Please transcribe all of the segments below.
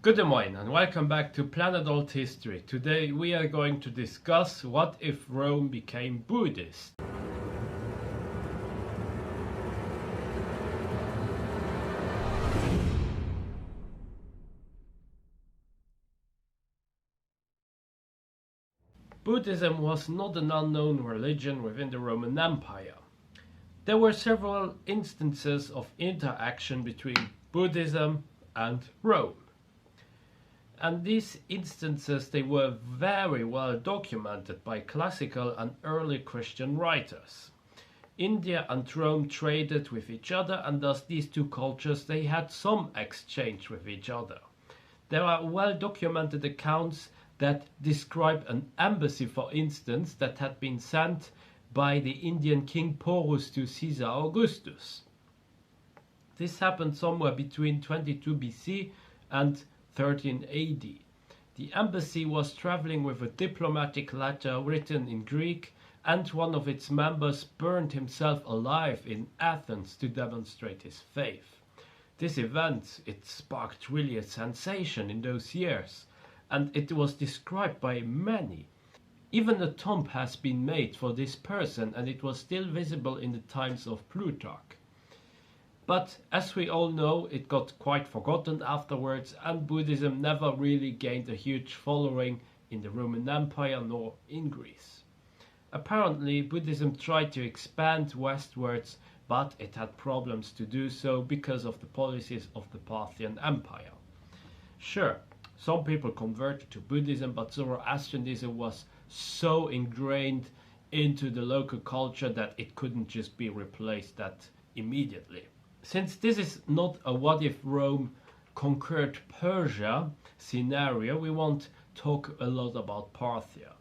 Good morning and welcome back to Planet Althistory. Today we are going to discuss what if Rome became Buddhist. Buddhism was not an unknown religion within the Roman Empire. There were several instances of interaction between Buddhism and Rome. And these instances, they were very well documented by classical and early Christian writers. India and Rome traded with each other, and thus these two cultures, they had some exchange with each other. There are well documented accounts that describe an embassy, for instance, that had been sent by the Indian king Porus to Caesar Augustus. This happened somewhere between 22 BC and 13 AD. The embassy was traveling with a diplomatic letter written in Greek, and one of its members burned himself alive in Athens to demonstrate his faith. This event, it sparked really a sensation in those years, and it was described by many. Even a tomb has been made for this person, and it was still visible in the times of Plutarch. But as we all know, it got quite forgotten afterwards, and Buddhism never really gained a huge following in the Roman Empire nor in Greece. Apparently, Buddhism tried to expand westwards, but it had problems to do so because of the policies of the Parthian Empire. Sure, some people converted to Buddhism, but Zoroastrianism was so ingrained into the local culture that it couldn't just be replaced that immediately. Since this is not a what if Rome conquered Persia scenario, we won't talk a lot about Parthia.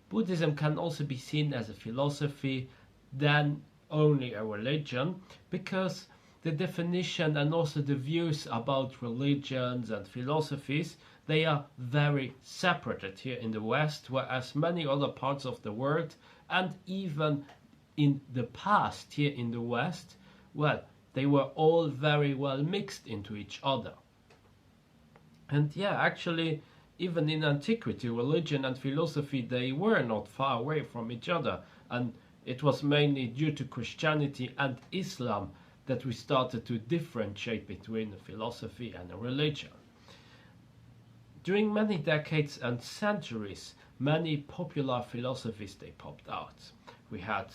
Buddhism can also be seen as a philosophy than only a religion, because the definition and also the views about religions and philosophies, they are very separated here in the West, whereas many other parts of the world and even in the past here in the West, well, they were all very well mixed into each other. And yeah, actually, even in antiquity, religion and philosophy, they were not far away from each other. And it was mainly due to Christianity and Islam that we started to differentiate between a philosophy and a religion. During many decades and centuries, many popular philosophies, they popped out. We had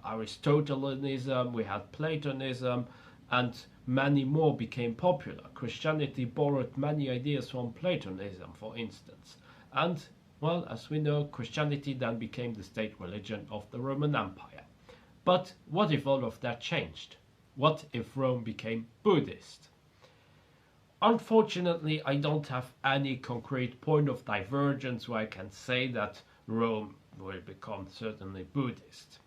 Aristotelianism, we had Platonism, and many more became popular. Christianity borrowed many ideas from Platonism, for instance. And, well, as we know, Christianity then became the state religion of the Roman Empire. But what if all of that changed? What if Rome became Buddhist? Unfortunately, I don't have any concrete point of divergence where I can say that Rome will become certainly Buddhist.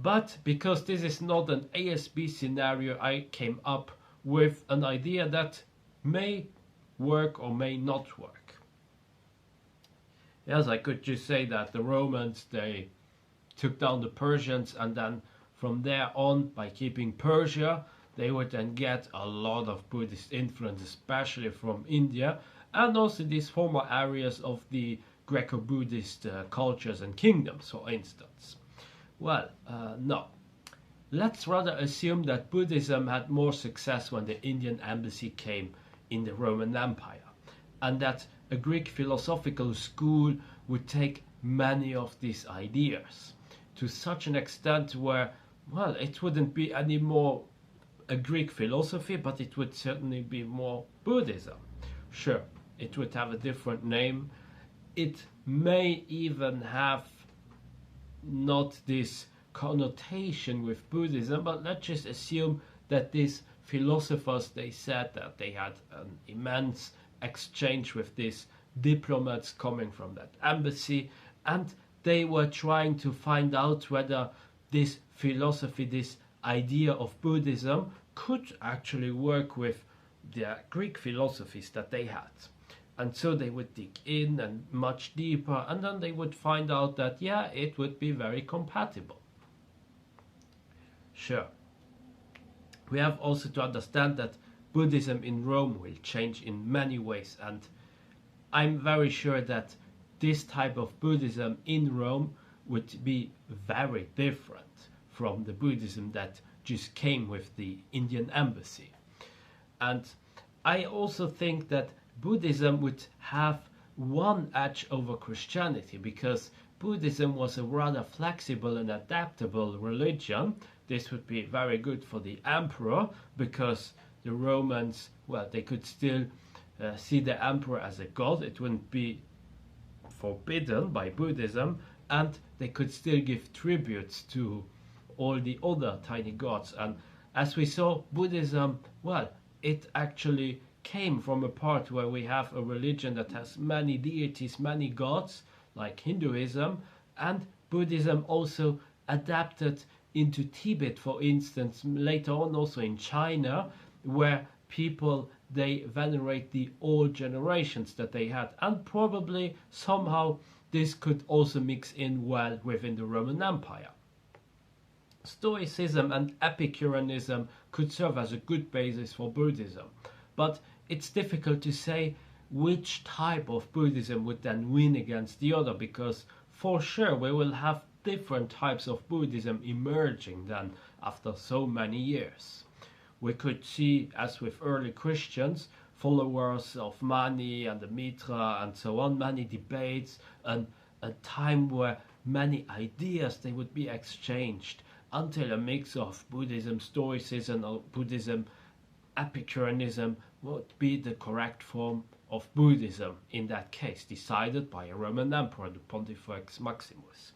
But because this is not an ASB scenario, I came up with an idea that may work or may not work. Yes, I could just say that the Romans, they took down the Persians, and then from there on, by keeping Persia, they would then get a lot of Buddhist influence, especially from India, and also these former areas of the Greco-Buddhist cultures and kingdoms, for instance. Well, no. Let's rather assume that Buddhism had more success when the Indian embassy came in the Roman Empire, and that a Greek philosophical school would take many of these ideas to such an extent where, well, it wouldn't be any more a Greek philosophy, but it would certainly be more Buddhism. Sure, it would have a different name. It may even have not this connotation with Buddhism, but let's just assume that these philosophers, they said that they had an immense exchange with these diplomats coming from that embassy, and they were trying to find out whether this philosophy, this idea of Buddhism, could actually work with the Greek philosophies that they had. And so they would dig in and much deeper, and then they would find out that, yeah, it would be very compatible. Sure. We have also to understand that Buddhism in Rome will change in many ways, and I'm very sure that this type of Buddhism in Rome would be very different from the Buddhism that just came with the Indian embassy. And I also think that Buddhism would have one edge over Christianity, because Buddhism was a rather flexible and adaptable religion. This would be very good for the emperor, because the Romans, well, they could still see the emperor as a god. It wouldn't be forbidden by Buddhism, and they could still give tributes to all the other tiny gods. And as we saw, Buddhism, well, it actually came from a part where we have a religion that has many deities, many gods, like Hinduism, and Buddhism also adapted into Tibet, for instance, later on also in China, where people, they venerate the old generations that they had, and probably somehow this could also mix in well within the Roman Empire. Stoicism and Epicureanism could serve as a good basis for Buddhism, but it's difficult to say which type of Buddhism would then win against the other, because for sure we will have different types of Buddhism emerging then after so many years. We could see, as with early Christians, followers of Mani and the Mitra and so on, many debates, and a time where many ideas they would be exchanged until a mix of Buddhism, Stoicism, or Buddhism, Epicureanism would be the correct form of Buddhism in that case, decided by a Roman emperor, the Pontifex Maximus.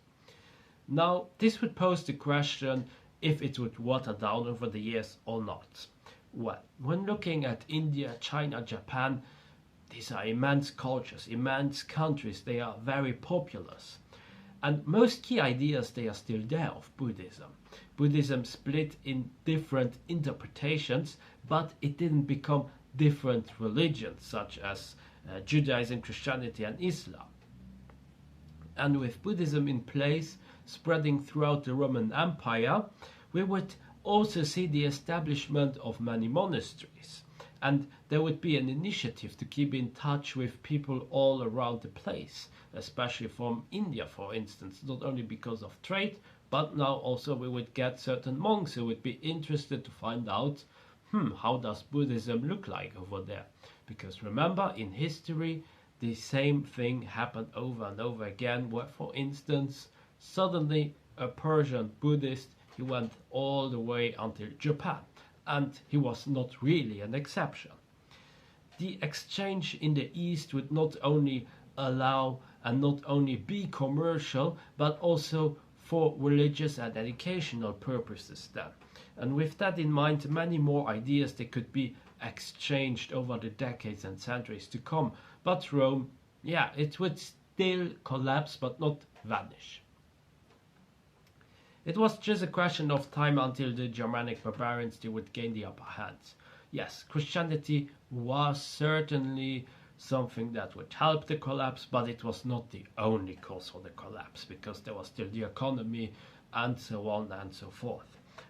Now, this would pose the question if it would water down over the years or not. Well, when looking at India, China, Japan, these are immense cultures, immense countries, they are very populous. And most key ideas, they are still there of Buddhism. Buddhism split in different interpretations, but it didn't become different religions such as Judaism, Christianity and Islam. And with Buddhism in place, spreading throughout the Roman Empire, we would also see the establishment of many monasteries. And there would be an initiative to keep in touch with people all around the place, especially from India, for instance, not only because of trade, but now also we would get certain monks who would be interested to find out, how does Buddhism look like over there? Because remember, in history, the same thing happened over and over again, where, for instance, suddenly a Persian Buddhist, he went all the way until Japan, and he was not really an exception. The exchange in the East would not only allow and not only be commercial, but also for religious and educational purposes then. And with that in mind, many more ideas they could be exchanged over the decades and centuries to come. But Rome, yeah, it would still collapse but not vanish. It was just a question of time until the Germanic barbarians they would gain the upper hand. Yes, Christianity was certainly something that would help the collapse, but it was not the only cause for the collapse, because there was still the economy and so on and so forth.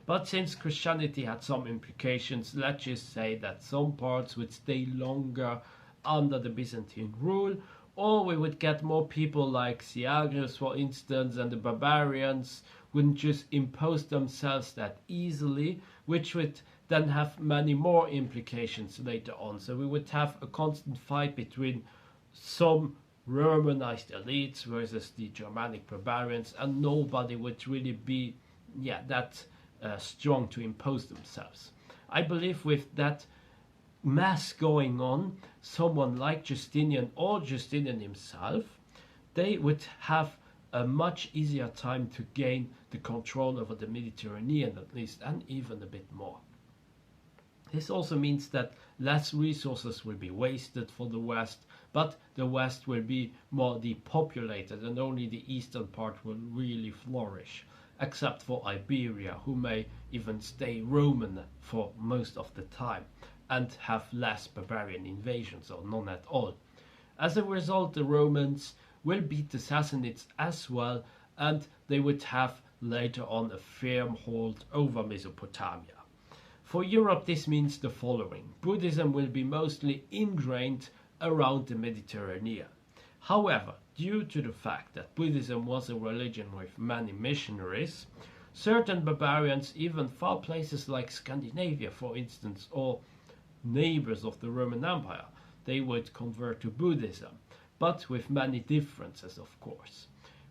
But since Christianity had some implications, let's just say that some parts would stay longer under the Byzantine rule, or we would get more people like Syagrius, for instance, and the barbarians wouldn't just impose themselves that easily, which would then have many more implications later on. So we would have a constant fight between some Romanized elites versus the Germanic barbarians, and nobody would really be that strong to impose themselves. I believe with that mass going on, someone like Justinian or Justinian himself, they would have a much easier time to gain the control over the Mediterranean at least, and even a bit more. This also means that less resources will be wasted for the West, but the West will be more depopulated and only the eastern part will really flourish, except for Iberia, who may even stay Roman for most of the time and have less barbarian invasions or none at all. As a result, the Romans will beat the Sassanids as well, and they would have later on a firm hold over Mesopotamia. For Europe, this means the following. Buddhism will be mostly ingrained around the Mediterranean. However, due to the fact that Buddhism was a religion with many missionaries, certain barbarians, even far places like Scandinavia, for instance, or neighbors of the Roman Empire, they would convert to Buddhism, but with many differences, of course.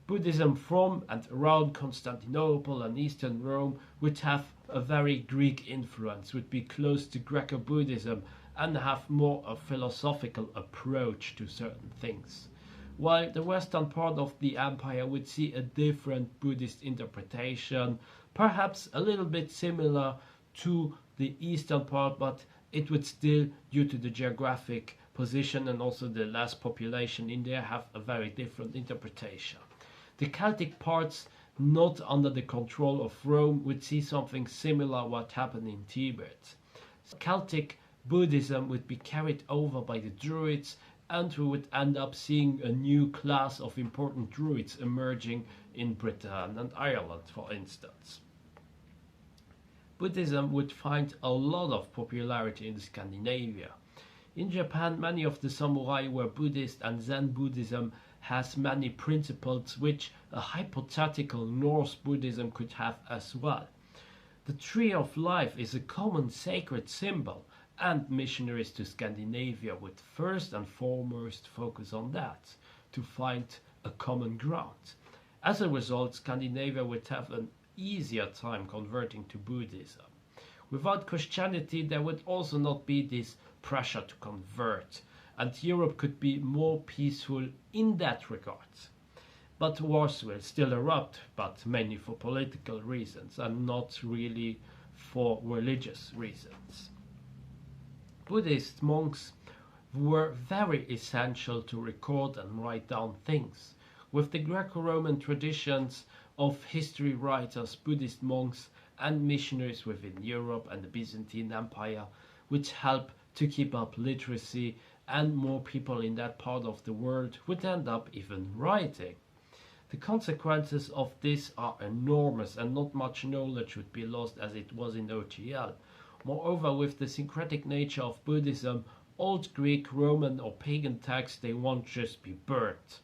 Buddhism from and around Constantinople and Eastern Rome would have a very Greek influence, would be close to Greco-Buddhism and have more a philosophical approach to certain things. While the western part of the empire would see a different Buddhist interpretation, perhaps a little bit similar to the eastern part, but it would still, due to the geographic position and also the less population in there, have a very different interpretation. The Celtic parts, not under the control of Rome, would see something similar what happened in Tibet. Celtic Buddhism would be carried over by the Druids, and we would end up seeing a new class of important Druids emerging in Britain and Ireland, for instance. Buddhism would find a lot of popularity in Scandinavia. In Japan, many of the samurai were Buddhist, and Zen Buddhism has many principles which a hypothetical Norse Buddhism could have as well. The Tree of Life is a common sacred symbol, and missionaries to Scandinavia would first and foremost focus on that, to find a common ground. As a result, Scandinavia would have an easier time converting to Buddhism. Without Christianity, there would also not be this pressure to convert, and Europe could be more peaceful in that regard. But wars will still erupt, but mainly for political reasons and not really for religious reasons. Buddhist monks were very essential to record and write down things. With the Greco-Roman traditions of history writers, Buddhist monks and missionaries within Europe and the Byzantine Empire, which help to keep up literacy, and more people in that part of the world would end up even writing. The consequences of this are enormous, and not much knowledge would be lost as it was in OTL. Moreover, with the syncretic nature of Buddhism, old Greek, Roman or pagan texts, they won't just be burnt.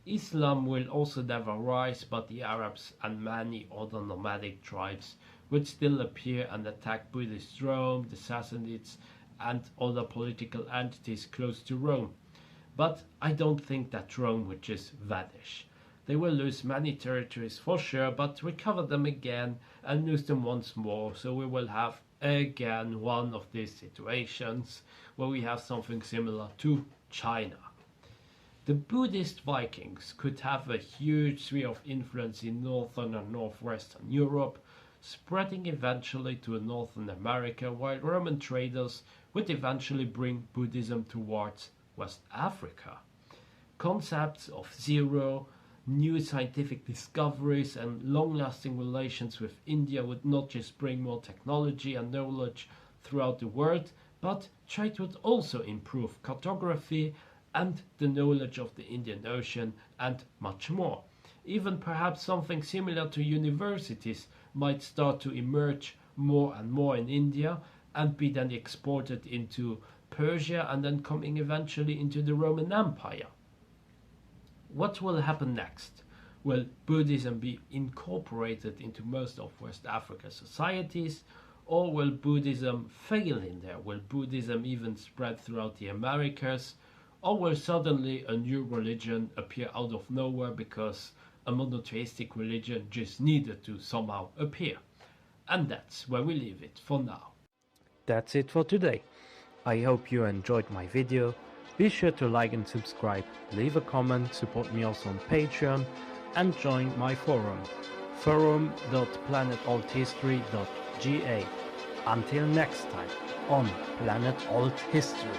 Islam will also never rise, but the Arabs and many other nomadic tribes would still appear and attack Buddhist Rome, the Sassanids and other political entities close to Rome. But I don't think that Rome would just vanish. They will lose many territories for sure, but recover them again and lose them once more, so we will have again one of these situations where we have something similar to China. The Buddhist Vikings could have a huge sphere of influence in northern and northwestern Europe, spreading eventually to Northern America, while Roman traders would eventually bring Buddhism towards West Africa. Concepts of zero, new scientific discoveries and long-lasting relations with India would not just bring more technology and knowledge throughout the world, but trade would also improve cartography and the knowledge of the Indian Ocean and much more. Even perhaps something similar to universities might start to emerge more and more in India and be then exported into Persia and then coming eventually into the Roman Empire. What will happen next? Will Buddhism be incorporated into most of West Africa's societies, or will Buddhism fail in there? Will Buddhism even spread throughout the Americas, or will suddenly a new religion appear out of nowhere because a monotheistic religion just needed to somehow appear? And that's where we leave it for now. That's it for today. I hope you enjoyed my video. Be sure to like and subscribe, leave a comment, support me also on Patreon, and join my forum, forum.planetalthistory.ga. Until next time on Planet Alt History.